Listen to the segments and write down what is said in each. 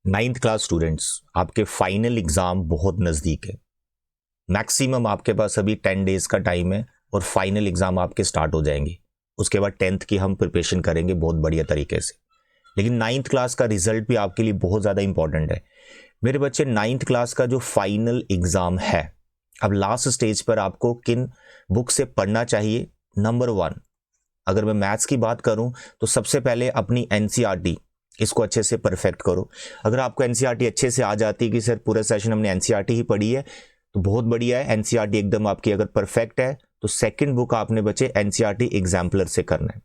Ninth class students, आपके final exam बहुत नज़दीक है। मैक्सिमम आपके पास अभी 10 डेज़ का टाइम है और फाइनल एग्ज़ाम आपके स्टार्ट हो जाएंगे। उसके बाद 10th की हम प्रिपरेशन करेंगे बहुत बढ़िया तरीके से। लेकिन नाइन्थ क्लास का रिजल्ट भी आपके लिए बहुत ज़्यादा इंपॉर्टेंट है। मेरे बच्चे, नाइन्थ क्लास का जो फाइनल एग्ज़ाम है, अब लास्ट स्टेज पर आपको किन बुक से पढ़ना चाहिए। नंबर 1, अगर मैं मैथ्स की बात करूं तो सबसे पहले अपनी एनसीईआरटी इसको अच्छे से परफेक्ट करो। अगर आपको एनसीईआरटी अच्छे से आ जाती है कि सर पूरा सेशन हमने एनसीईआरटी ही पढ़ी है, तो बहुत बढ़िया है। एनसीईआरटी एकदम आपकी अगर परफेक्ट है तो सेकंड बुक आपने बच्चे एनसीईआरटी एग्जाम्पलर से करना है।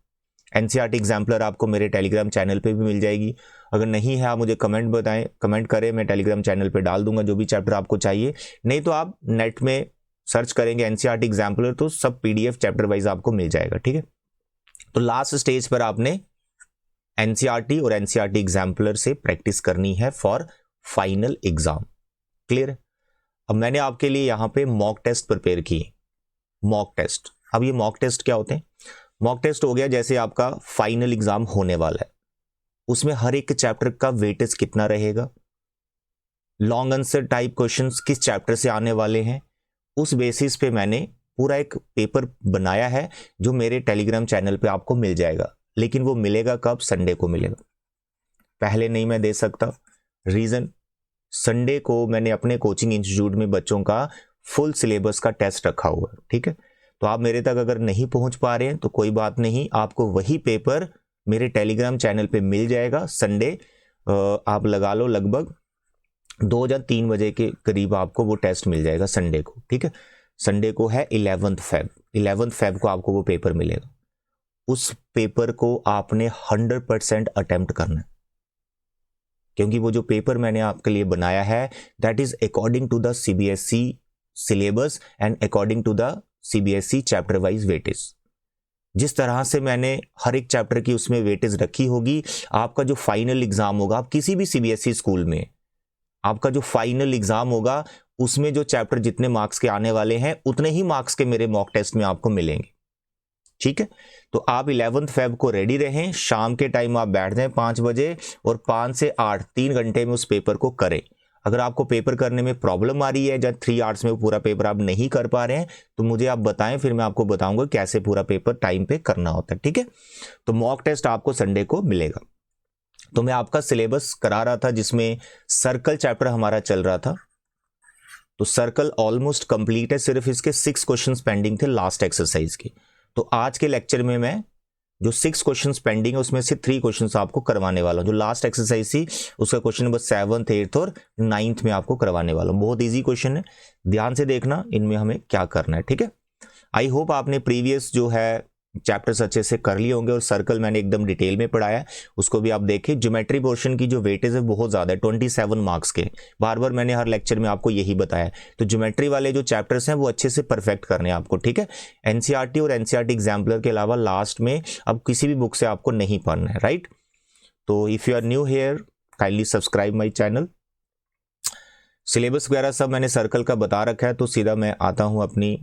एनसीईआरटी एग्जाम्पलर आपको मेरे टेलीग्राम चैनल पे भी मिल जाएगी। अगर नहीं है आप मुझे कमेंट बताएं, कमेंट करें, मैं टेलीग्राम चैनल पे डाल दूंगा जो भी चैप्टर आपको चाहिए। नहीं तो आप नेट में सर्च करेंगे एनसीईआरटी एग्जाम्पलर तो सब पीडीएफ चैप्टर वाइज आपको मिल जाएगा। ठीक है, तो लास्ट स्टेज पर आपने एनसीईआरटी और एनसीईआरटी एग्जाम्पलर से प्रैक्टिस करनी है फॉर फाइनल एग्जाम। क्लियर? अब मैंने आपके लिए यहाँ पे मॉक टेस्ट प्रिपेयर किए। मॉक टेस्ट, अब ये मॉक टेस्ट क्या होते हैं? मॉक टेस्ट हो गया जैसे आपका फाइनल एग्जाम होने वाला है, उसमें हर एक चैप्टर का वेटेज कितना रहेगा, लॉन्ग आंसर टाइप क्वेश्चंस किस चैप्टर से आने वाले हैं, उस बेसिस पे मैंने पूरा एक पेपर बनाया है जो मेरे टेलीग्राम चैनल पे आपको मिल जाएगा। लेकिन वो मिलेगा कब? संडे को मिलेगा, पहले नहीं मैं दे सकता। रीज़न, संडे को मैंने अपने कोचिंग इंस्टीट्यूट में बच्चों का फुल सिलेबस का टेस्ट रखा हुआ है। ठीक है, तो आप मेरे तक अगर नहीं पहुंच पा रहे हैं तो कोई बात नहीं, आपको वही पेपर मेरे टेलीग्राम चैनल पे मिल जाएगा। संडे आप लगा लो लगभग 2 या 3 बजे के करीब आपको वो टेस्ट मिल जाएगा संडे को। ठीक है, संडे को है 11 फेब, 11 फेब को आपको वो पेपर मिलेगा। उस पेपर को आपने 100% अटेम्प्ट करना है, क्योंकि वो जो पेपर मैंने आपके लिए बनाया है that is according to the CBSE syllabus and according to the CBSE chapter wise weightage. जिस तरह से मैंने हर एक चैप्टर की उसमें वेटेज रखी होगी, आपका जो फाइनल एग्जाम होगा, आप किसी भी सीबीएसई स्कूल में आपका जो फाइनल एग्जाम होगा उसमें जो चैप्टर जितने मार्क्स के आने वाले हैं उतने ही मार्क्स के मेरे मॉक टेस्ट में आपको मिलेंगे। ठीक है, तो आप 11 फेब को रेडी रहें। शाम के टाइम आप बैठ जाएं 5 बजे और 5 से 8 3 घंटे में उस पेपर को करें। अगर आपको पेपर करने में प्रॉब्लम आ रही है, जब 3 आवर्स में वो पूरा पेपर आप नहीं कर पा रहे हैं तो मुझे आप बताएं, फिर मैं आपको बताऊंगा कैसे पूरा पेपर टाइम पे करना होता है। ठीक है, तो मॉक टेस्ट आपको संडे को मिलेगा। तो मैं आपका सिलेबस करा रहा था जिसमें सर्कल चैप्टर हमारा चल रहा था, तो सर्कल ऑलमोस्ट कंप्लीट है, सिर्फ इसके 6 क्वेश्चंस पेंडिंग थे लास्ट एक्सरसाइज के। तो आज के लेक्चर में मैं जो 6 क्वेश्चंस पेंडिंग है उसमें से 3 क्वेश्चंस आपको करवाने वाला हूं। जो लास्ट एक्सरसाइज थी उसका क्वेश्चन नंबर 7th 8th और 9th में आपको करवाने वाला हूं। बहुत इजी क्वेश्चन है, ध्यान से देखना इनमें हमें क्या करना है। ठीक है, आई होप आपने प्रीवियस जो है चैप्टर्स अच्छे से कर लिए होंगे और सर्कल मैंने एकदम डिटेल में पढ़ाया है, उसको भी आप देखें। ज्योमेट्री पोर्शन की जो वेटेज है बहुत ज़्यादा है, 27 मार्क्स के। बार बार मैंने हर लेक्चर में आपको यही बताया, तो ज्योमेट्री वाले जो चैप्टर्स हैं वो अच्छे से परफेक्ट करने हैं आपको। ठीक है, एनसीईआरटी और एनसीईआरटी एग्जाम्पलर के अलावा लास्ट में अब किसी भी बुक से आपको नहीं पढ़ना है। राइट, तो if you are new here kindly subscribe my channel. Syllabus वगैरह सब मैंने सर्कल का बता रखा है, तो सीधा मैं आता हूँ अपनी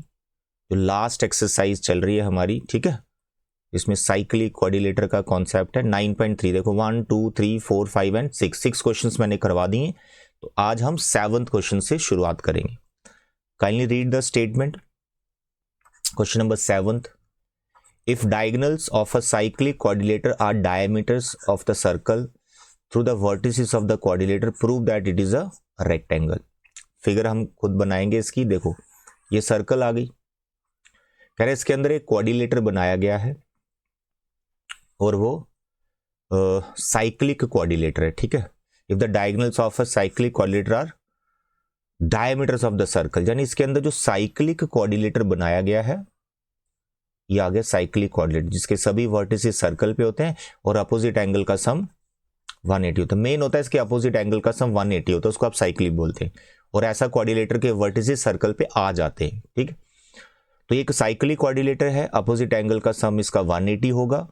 जो लास्ट एक्सरसाइज चल रही है हमारी। ठीक है, इसमें साइक्लिक कोऑर्डिनेटर का कॉन्सेप्ट है। 9.3 देखो 1 2 3 4 5 एंड 6 क्वेश्चंस मैंने करवा दिए। तो आज हम 7th क्वेश्चन से शुरुआत करेंगे। Kindly read the statement. Question number 7th, if diagonals of a cyclic quadrilateral are diameters of the circle through the vertices of the quadrilateral prove that it is a rectangle. Figure हम खुद बनाएंगे इसकी। देखो ये circle आ गई, कह रहे इसके अंदर एक कोऑर्डिनेटर बनाया गया है और वो साइक्लिक कोऑर्डिनेटर है। ठीक है, if the diagonals of a cyclic quadrilateral are diameters of the circle, यानी इसके अंदर जो साइक्लिक कोऑर्डिनेटर बनाया गया है ये आ गया साइक्लिक कोऑर्डिनेटर, जिसके सभी वर्टिसेस सर्कल पे होते हैं और अपोजिट एंगल का सम 180 होता है। मेन होता है इसके अपोजिट एंगल का सम 180 होता है, उसको आप साइक्लिक बोलते हैं। और ऐसा कोऑर्डिनेटर के वर्टिसेस सर्कल पे आ जाते हैं। ठीक है, तो ये एक साइक्लिक कोऑर्डिनेटर है, अपोजिट एंगल का सम इसका 180 होगा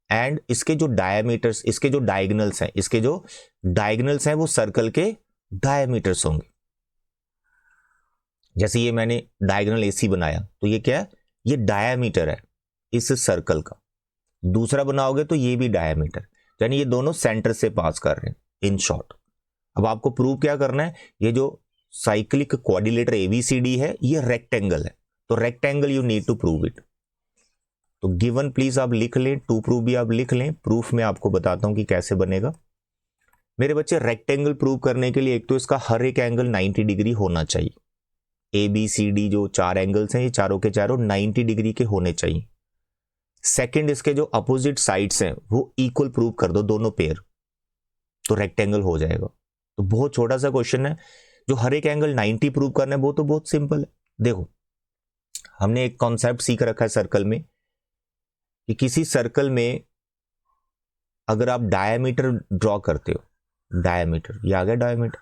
एंड इसके जो डायमीटर्स, इसके जो डायगोनल्स हैं, इसके जो डायगोनल्स हैं वो सर्कल के डायमीटर्स होंगे। जैसे ये मैंने डायगोनल एसी बनाया तो ये क्या है, ये डायमीटर है इस सर्कल का। दूसरा बनाओगे तो ये भी डायमीटर, यानी ये दोनों सेंटर से पास कर रहे हैं इन शॉर्ट। अब आपको प्रूव क्या करना है, ये जो साइक्लिक क्वाड्रिलेटर ABCD है ये रेक्टेंगल है, तो rectangle you need to prove it. तो गिवन प्लीज आप लिख लें, टू प्रूव भी आप लिख लें, प्रूफ में आपको बताता हूं कि कैसे बनेगा। मेरे बच्चे रेक्टेंगल प्रूव करने के लिए एक तो इसका हर एक एंगल 90 डिग्री होना चाहिए। ABCD जो 4 एंगल्स हैं ये चारों के चारों 90 डिग्री के होने चाहिए। सेकंड, इसके जो अपोजिट साइड्स हैं वो इक्वल प्रूव कर दो, दोनों पेयर, तो रेक्टेंगल हो जाएगा। तो बहुत छोटा सा क्वेश्चन है, जो हर एक एंगल 90 प्रूव करना है वो तो बहुत सिंपल है। देखो हमने एक कॉन्सेप्ट सीख रखा है सर्कल में कि किसी सर्कल में अगर आप डायमीटर ड्रॉ करते हो, डायमीटर, ये आ गया डायमीटर,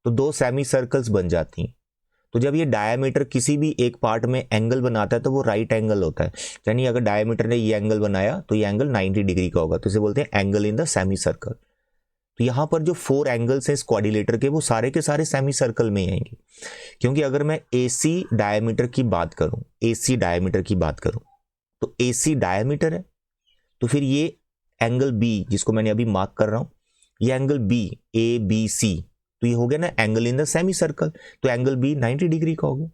तो 2 सेमी सर्कल्स बन जाती हैं। तो जब ये डायमीटर किसी भी एक पार्ट में एंगल बनाता है तो वो राइट एंगल होता है, यानी अगर डायमीटर ने ये एंगल बनाया तो ये एंगल 90 डिग्री का होगा, तो इसे बोलते हैं angle in the semi circle. तो यहां पर जो 4 एंगल्स हैं इस क्वाड्रिलेटर के वो सारे के सारे सेमी सर्कल में ही आएंगे, क्योंकि अगर मैं AC डायमीटर की बात करूं, AC डायमीटर की बात करूं तो AC डायमीटर है, तो फिर ये एंगल B जिसको मैंने अभी मार्क कर रहा हूं, ये एंगल B ABC, तो ये हो गया ना angle in the semi circle, तो एंगल B 90 डिग्री का हो गया।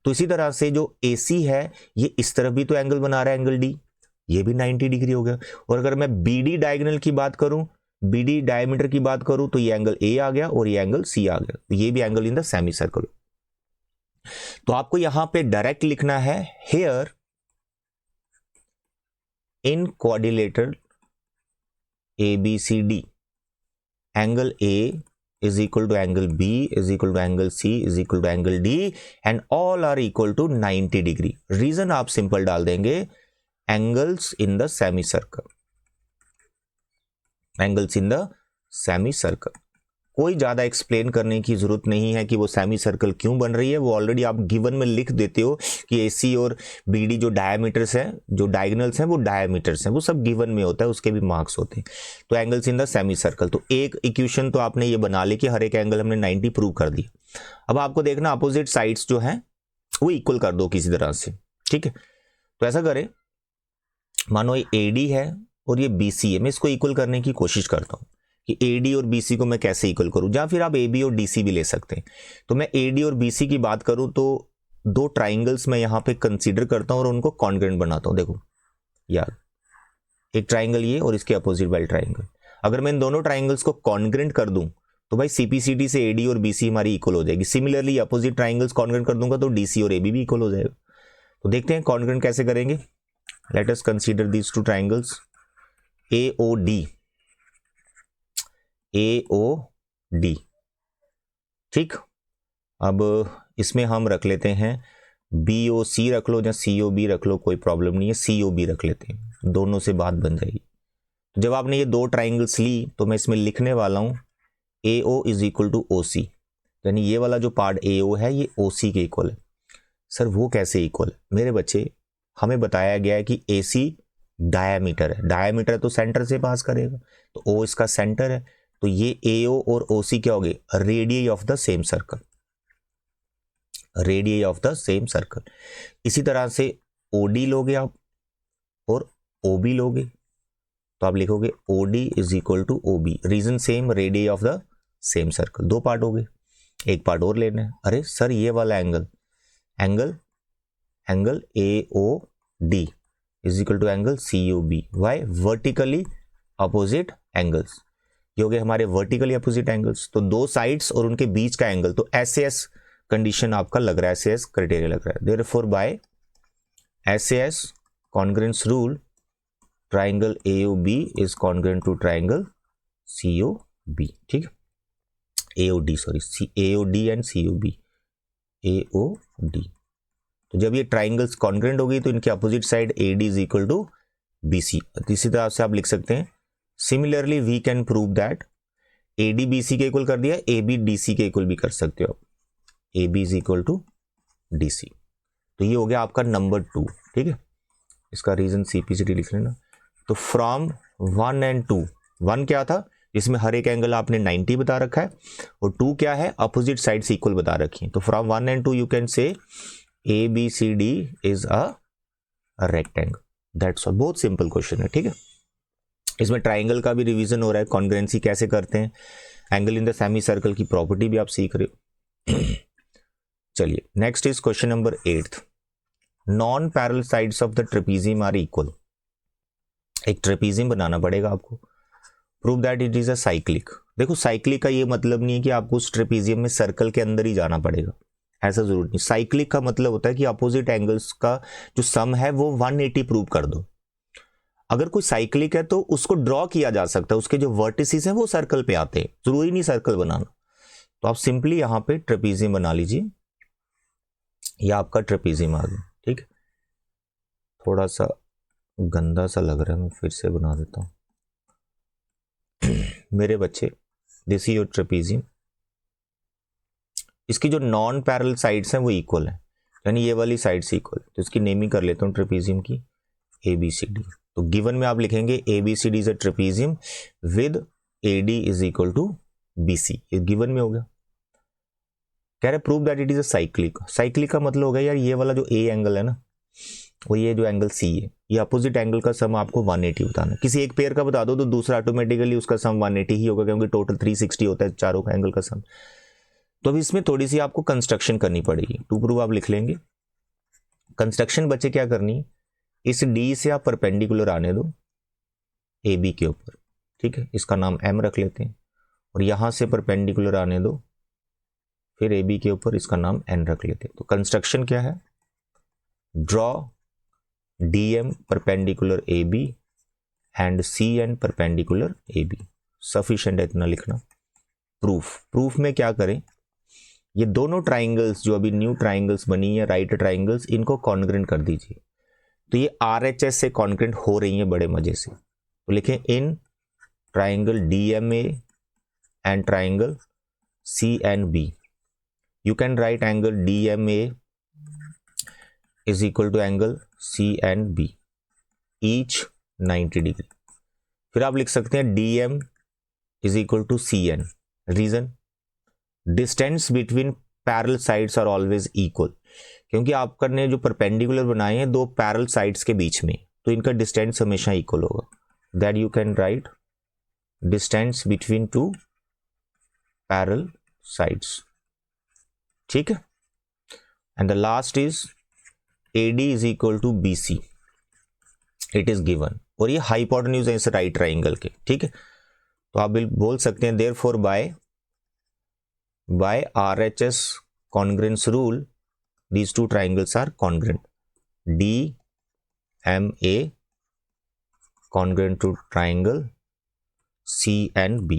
तो इसी तरह से जो AC है ये इस तरफ भी तो एंगल बना रहा है एंगल D, ये भी 90 डिग्री हो गया। और अगर मैं BD डायगोनल की बात करूं, BD डायमीटर की बात करूं, तो ये एंगल A आ गया और ये एंगल C आ गया, तो ये भी angle in the semi circle. तो आपको यहां पे डायरेक्ट लिखना है, here in quadrilateral ABCD angle A is equal to angle B is equal to angle C is equal to angle D and all are equal to 90 degree. Reason आप simple डाल देंगे, angles in the semi circle, angles in the semi circle. कोई ज्यादा explain करने की जरूरत नहीं है कि वो सेमी सर्कल क्यों बन रही है, वो ऑलरेडी आप गिवन में लिख देते हो कि AC और BD जो डायमीटर्स हैं, जो डायगोनल्स हैं वो डायमीटर्स हैं, वो सब गिवन में होता है, उसके भी मार्क्स होते हैं। तो angles in the semi circle, तो एक इक्वेशन तो आपने ये बना ली कि हर एक एंगल हमने 90 प्रूव कर दिया। अब आपको देखना अपोजिट साइड्स जो हैं वो इक्वल कर दो किसी तरह से, ठीक है। तो ऐसा करें, मानो ये AD है और ये BC है, मैं इसको इक्वल करने की कोशिश करता हूँ कि AD और BC को मैं कैसे इक्वल करूं, या फिर आप AB और DC भी ले सकते हैं। तो मैं AD और BC की बात करूं तो 2 ट्राइंगल्स मैं यहां पे कंसीडर करता हूं और उनको कॉन्ग्रुएंट बनाता हूं। देखो यार, एक ट्राइंगल ये और इसके अपोजिट वाला ट्राइंगल, अगर मैं इन दोनों ट्राइंगल्स को कॉन्ग्रुएंट कर दूं तो भाई CPCD से AD और BC हमारी इक्वल हो जाएगी। सिमिलरली अपोजिट ट्राइंगल्स कॉन्ग्रुएंट कर दूंगा तो DC और AB भी इक्वल हो जाएगा। तो देखते हैं कॉन्ग्रुएंट कैसे करेंगे। Let us consider these 2 triangles AOD, ठीक। अब इसमें हम रख लेते हैं BOC रख लो या COB रख लो, कोई प्रॉब्लम नहीं है, COB रख लेते हैं, दोनों से बात बन जाएगी। तो जब आपने ये 2 ट्राइंगल्स ली तो मैं इसमें लिखने वाला हूं AO is equal to OC, यानी ये वाला जो पार्ट AO है ये OC के इक्वल है। सर वो कैसे इक्वल है? मेरे बच्चे, हमें बताया गया है कि AC डायमीटर है, डायमीटर तो सेंटर से पास करेगा, तो O इसका सेंटर है, तो ये AO और OC क्या हो गए, radius of the same circle, radius of the same circle. इसी तरह से OD लोगे आप और OB लोगे, तो आप लिखोगे OD is equal to OB, reason same, radius of the same circle. 2 part हो गए, एक पार्ट और लेना है। अरे सर ये वाला angle AOD is equal to angle COB, why, vertically opposite angles, ये हो गए हमारे वर्टिकली अपोजिट एंगल्स। तो 2 साइड्स और उनके बीच का एंगल, तो SAS कंडीशन आपका लग रहा है, SAS क्राइटेरिया लग रहा है। Therefore by SAS congruence rule, triangle AOB is congruent to triangle COB, ठीक है। AOD and COB, AOD। तो जब ये ट्राइंगल्स कॉन्ग्रुएंट होगी तो इनके opposite side AD is equal to BC। इसी तरह से आप लिख सकते हैं, similarly we can prove that AD BC के इक्वल कर दिया, AB DC के इक्वल भी कर सकते हो, AB is equal to DC। तो ये हो गया आपका नंबर 2, ठीक है। इसका रीजन CPCD लिख लेना। तो फ्रॉम 1 and 2, 1 क्या था, जिसमें हर एक एंगल आपने 90 बता रखा है, और 2 क्या है, अपोजिट साइड से इक्वल बता रखी है। तो from 1 and 2 you can say ABCD is a rectangle, that's all. बहुत सिंपल क्वेश्चन है, ठीक है। इसमें ट्राइंगल का भी रिवीजन हो रहा है, कॉन्ग्रुएंसी कैसे करते हैं। Angle in the semi circle की प्रॉपर्टी भी आप सीख रहे हो। चलिए next is question number 8। Non parallel sides of the trapezium are equal. एक ट्रेपीजियम बनाना पड़ेगा आपको। Prove that it is a cyclic. देखो साइक्लिक का ये मतलब नहीं है कि आपको उस ट्रेपीजियम में सर्कल के अंदर ही जाना पड़ेगा, ऐसा जरूर नहीं। साइक्लिक का मतलब होता है कि अपोजिट एंगल्स का जो सम है वो 180 प्रूव कर दो। अगर कोई साइक्लिक है तो उसको ड्रॉ किया जा सकता है, उसके जो वर्टिसेस हैं वो सर्कल पे आते हैं, जरूरी नहीं सर्कल बनाना। तो आप सिंपली यहां पे ट्रेपीजियम बना लीजिए, या आपका ट्रेपीजियम आ गया। ठीक है, थोड़ा सा गंदा सा लग रहा है, मैं फिर से बना देता हूं। मेरे बच्चे, दिस इज योर ट्रेपीजियम। इसकी जो नॉन पैरेलल साइड्स हैं वो इक्वल है, यानी ये वाली साइड्स इक्वल। तो इसकी नेमिंग कर लेता हूँ ट्रेपीजियम की ABCD। तो गिवन में आप लिखेंगे ABCD is a trapezium with AD is equal to BC। ये गिवन में हो गया। कह रहे prove that it is a cyclic. Cyclic का मतलब हो गया यार ये वाला जो A एंगल है ना, वो ये जो एंगल C है, ये अपोजिट एंगल का सम आपको 180 बताना है। किसी एक पेयर का बता दो तो दूसरा ऑटोमेटिकली उसका सम 180 ही होगा, क्योंकि टोटल 360 होता है चारों का एंगल का सम। तो अब इसमें थोड़ी सी आपको कंस्ट्रक्शन करनी पड़ेगी। टू प्रूव आप लिख लेंगे। कंस्ट्रक्शन बच्चे क्या करनी है, इस D से आप परपेंडिकुलर आने दो AB के ऊपर। ठीक है, इसका नाम M रख लेते हैं, और यहां से परपेंडिकुलर आने दो फिर AB के ऊपर, इसका नाम N रख लेते हैं। तो कंस्ट्रक्शन क्या है, draw DM perpendicular AB and CN perpendicular AB। Sufficient है इतना लिखना। प्रूफ में क्या करें, ये दोनों ट्राइंगल्स जो अभी न्यू ट्राइंगल्स बनी है, राइट ट्राइंगल्स, इनको कॉन्ग्रेंट कर दीजिए। तो ये RHS से कॉन्ग्रेंट हो रही है बड़े मजे से। तो लिखें in triangle DMA and triangle CNB। You can write angle DMA is equal to angle CNB each 90 degree. फिर आप लिख सकते हैं DM is equal to CN। Reason, distance between parallel sides are always equal, क्योंकि आपने जो perpendicular बनाए हैं दो पैरेलल साइड्स के बीच में, तो इनका डिस्टेंस हमेशा इक्वल होगा। That you can write distance between two parallel sides. ठीक है, and the last is AD is equal to BC। It is given, और ये हाइपोटेन्यूज है इस राइट ट्राइंगल के। ठीक है, तो आप बोल सकते हैं therefore by RHS congruence rule these two triangles are congruent। DMA congruent to triangle CNB।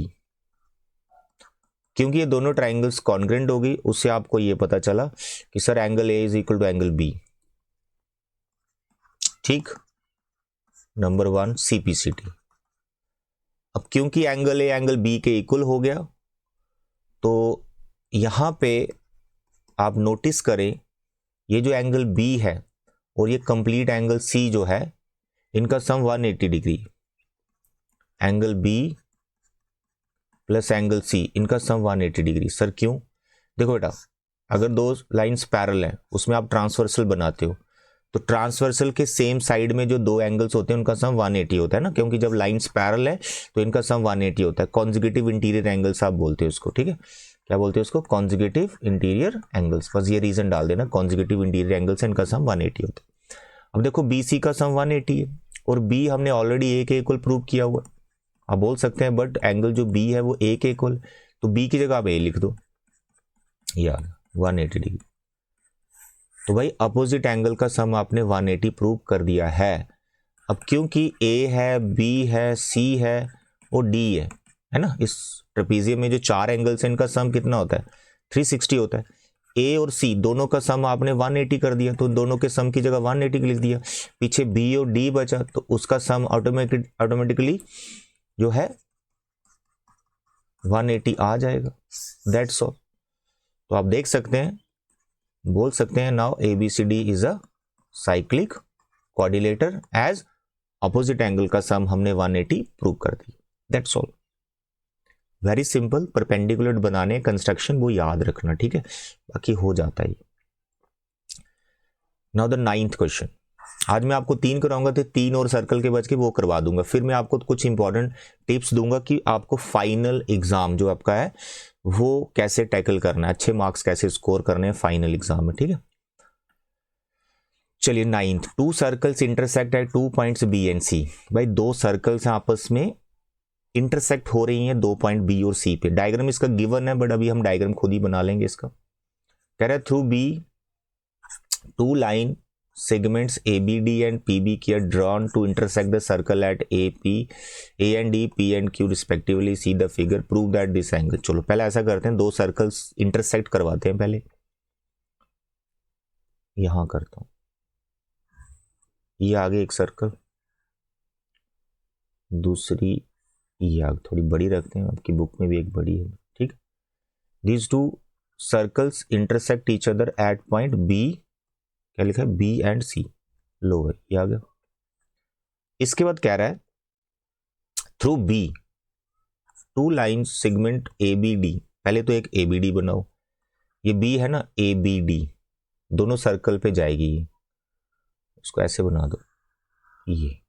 क्योंकि ये दोनों ट्राइंगल्स कॉन्ग्रेंट हो गई, उससे आपको ये पता चला कि sir angle A is equal to angle B। ठीक, नंबर 1 CPCT। अब क्योंकि एंगल A एंगल B के इक्वल हो गया, तो यहां पे आप नोटिस करें ये जो एंगल B है और ये कंप्लीट एंगल C जो है, इनका सम 180 degree. Angle B plus angle C, इनका सम 180 डिग्री। सर क्यों? देखो बेटा, अगर दो लाइंस पैरेलल हैं उसमें आप ट्रांसवर्सल बनाते हो, तो ट्रांसवर्सल के सेम साइड में जो दो एंगल्स होते हैं उनका सम 180 होता है ना, क्योंकि जब लाइंस पैरेलल है तो इनका सम 180 होता है। कॉन्जिक्यूटिव इंटीरियर एंगल्स आप बोलते हो इसको। ठीक है, क्या बोलते हैं उसको? Consecutive interior angles. बस ये रीजन डाल देना, कॉन्जिक्यूटिव इंटीरियर एंगल्स, इनका सम 180 होता है। अब देखो BC का सम 180 है, और B हमने ऑलरेडी A के इक्वल प्रूव किया हुआ। आप बोल सकते हैं बट एंगल जो B है वो A के इक्वल, तो B की जगह आप A लिख दो यार, 180 डिग्री। तो भाई अपोजिट एंगल का सम आपने 180 प्रूव कर दिया है। अब क्योंकि A है, B है, C है और D है ना, इस ट्रेपीजियम में जो चार एंगल्स हैं इनका सम कितना होता है? 360 होता है। A और C दोनों का सम आपने 180 कर दिया, तो दोनों के सम की जगह 180 लिख दिया। पीछे B और D बचा, तो उसका सम ऑटोमेटिकली जो है 180 आ जाएगा। That's all. तो आप देख सकते हैं, बोल सकते हैं now ABCD is a cyclic quadrilateral as opposite angle का सम हमने 180 प्रूव कर दिया। That's all, very simple. Perpendicular बनाने कंस्ट्रक्शन वो याद रखना, ठीक है, बाकी हो जाता है। Now the 9th question. आज मैं आपको 3 कराऊंगा तो 3 और सर्कल के बच के वो करवा दूंगा। फिर मैं आपको कुछ इंपॉर्टेंट टिप्स दूंगा कि आपको फाइनल एग्जाम जो आपका है वो कैसे टैकल करना है, अच्छे मार्क्स कैसे स्कोर करने हैं फाइनल एग्जाम में, ठीक है। चलिए 9th, 2 circles intersect at 2 points B and C. भाई 2 सर्कल्स आपस में इंटरसेक्ट हो रही हैं 2 पॉइंट बी और सी पे। डायग्राम इसका गिवन है बट अभी हम डायग्राम खुद ही बना लेंगे इसका। कह रहा है through B 2 line segments ABD and PBQ are drawn to intersect the circle at AP, A and D, P and Q respectively. See the figure. Prove that this angle. चलो पहले ऐसा करते हैं, 2 सर्कल्स इंटरसेक्ट करवाते हैं। पहले यहां करता हूं, ये आगे एक सर्कल, दूसरी ये आगे थोड़ी बड़ी रखते हैं, आपकी बुक में भी एक बड़ी है, ठीक। These 2 circles intersect each other at point B, क्या लिखा है, बी एंड सी। लो भाई ये आ गया। इसके बाद कह रहा है through B 2 line segment A B D. पहले तो एक ए बी डी बनाओ, ये बी है ना, ए बी डी दोनों सर्कल पे जाएगी ये। इसको ऐसे बना दो, ये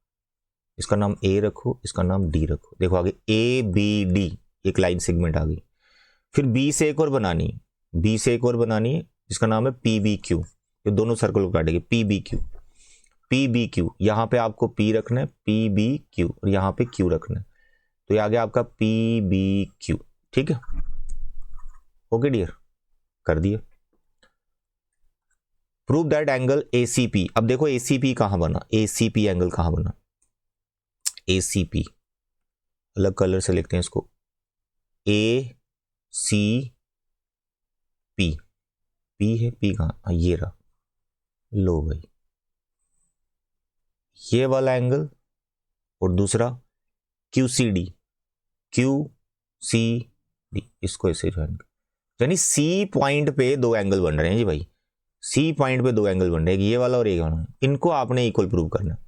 इसका नाम ए रखो, इसका नाम डी रखो। देखो आगे ए बी डी एक लाइन सेगमेंट आ गई। फिर बी से एक और बनानी, बी से एक और बनानी है जिसका नाम है पी बी क्यू। ये दोनों सर्कल को काटेंगे, P B Q, P B Q. यहां पे आपको पी रखना है, पी बी क्यू, और यहां पे क्यू रखना है। तो ये आ गया आपका पी बी क्यू, ठीक है। ओके डियर, कर दिए। Prove that angle ACP. अब देखो एसीपी कहां बना, एसीपी एंगल कहां बना, एसीपी अलग कलर से लिखते हैं इसको, ए सी पी। पी है, पी कहां, ये रहा। लो भाई ये वाला एंगल और दूसरा QCD, QCD, इसको ऐसे ज्वाइन, यानी सी पॉइंट पे 2 एंगल बन रहे हैं जी भाई। सी पॉइंट पे 2 एंगल बन रहे हैं, ये वाला और ये वाला, इनको आपने इक्वल प्रूव करना है।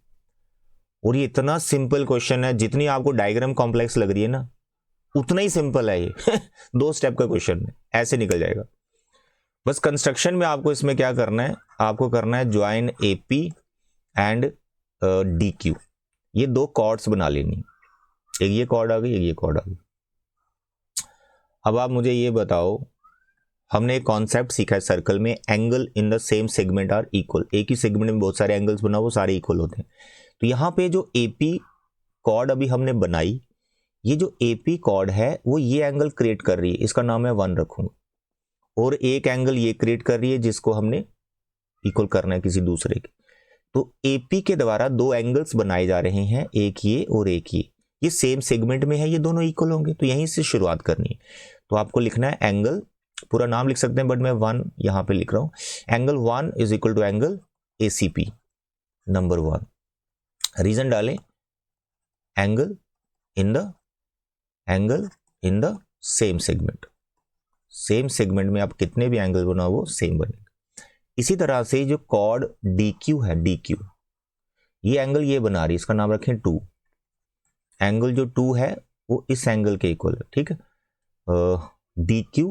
और ये इतना सिंपल क्वेश्चन है, जितनी आपको डायग्राम कॉम्प्लेक्स लग रही है ना उतना ही सिंपल है ये 2 स्टेप का क्वेश्चन है, ऐसे निकल जाएगा। बस कंस्ट्रक्शन में आपको इसमें क्या करना है, आपको करना है ज्वाइन AP एंड DQ। ये 2 कॉर्ड्स बना लेनी, एक ये कॉर्ड आ गई, एक ये कॉर्ड आ गई। अब आप मुझे ये बताओ, हमने एक कॉन्सेप्ट सीखा है सर्कल में, angle in the same segment are equal. एक ही सेगमेंट में बहुत सारे एंगल्स बनाओ, वो सारे इक्वल होते हैं। तो यहाँ पे जो AP कॉर्ड अभी हमने बनाई, ये जो AP कॉर्ड है वो ये एंगल क्रिएट कर रही है, इसका नाम है 1 रखूंगा। और एक एंगल ये क्रिएट कर रही है जिसको हमने इक्वल करना है किसी दूसरे के। तो AP के द्वारा 2 एंगल्स बनाए जा रहे हैं, एक ये और एक ये सेम सेगमेंट में है, ये दोनों इक्वल होंगे। तो यहीं से शुरुआत करनी है। तो आपको लिखना है एंगल, पूरा नाम लिख सकते हैं बट मैं 1 यहां पे लिख रहा हूं। Angle 1 is equal to angle ACP number 1। Reason डालें, angle in the same segment. Same segment में आप कितने भी एंगल बनाओ वो सेम बनेगा। इसी तरह से जो कॉर्ड DQ है, DQ ये एंगल ये बना रही है, इसका नाम रखें 2। एंगल जो 2 है वो इस एंगल के इक्वल है, ठीक है। DQ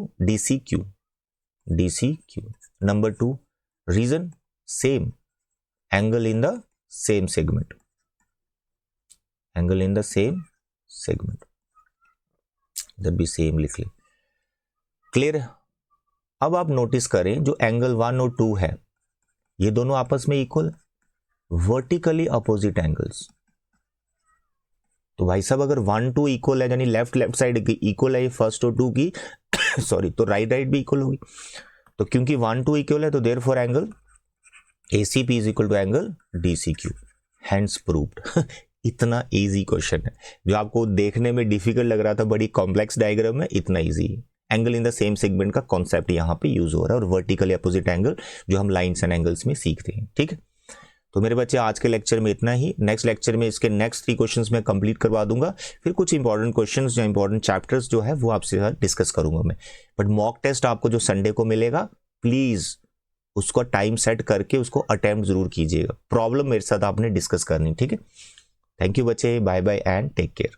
DCQ number 2। Reason same, angle in the same segment, angle in the same segment, इधर भी सेम लिख ले। क्लियर। अब आप नोटिस करें जो एंगल 1 और 2 है ये दोनों आपस में इक्वल, वर्टिकली अपोजिट एंगल्स। तो भाई साहब अगर 1 2 इक्वल है, यानी लेफ्ट साइड की इक्वल है ये फर्स्ट और 2 की सॉरी, तो राइट भी इक्वल होगी। तो क्योंकि 1 2 इक्वल है तो therefore angle ACP is equal to angle DCQ, hence proved. इतना इजी क्वेश्चन है, जो आपको देखने में डिफिकल्ट लग रहा था, बड़ी कॉम्प्लेक्स डायग्राम है, इतना इजी है। Angle in the same segment का कॉन्सेप्ट यहाँ पे यूज हो रहा है, और वर्टिकली अपोजिट एंगल जो हम लाइंस एंड एंगल्स में सीखते हैं, ठीक है। तो मेरे बच्चे आज के लेक्चर में इतना ही। नेक्स्ट लेक्चर में इसके नेक्स्ट 3 क्वेश्चंस मैं कंप्लीट करवा दूंगा, फिर कुछ इंपॉर्टेंट क्वेश्चंस या इंपॉर्टेंट चैप्टर्स जो है वो आपसे साथ डिस्कस करूंगा मैं। बट मॉक टेस्ट आपको जो संडे को मिलेगा, प्लीज उसको टाइम सेट करके उसको अटेम्प्ट जरूर कीजिएगा। प्रॉब्लम मेरे साथ आपने डिस्कस करनी, ठीक है। थैंक यू बच्चे, bye bye and take care.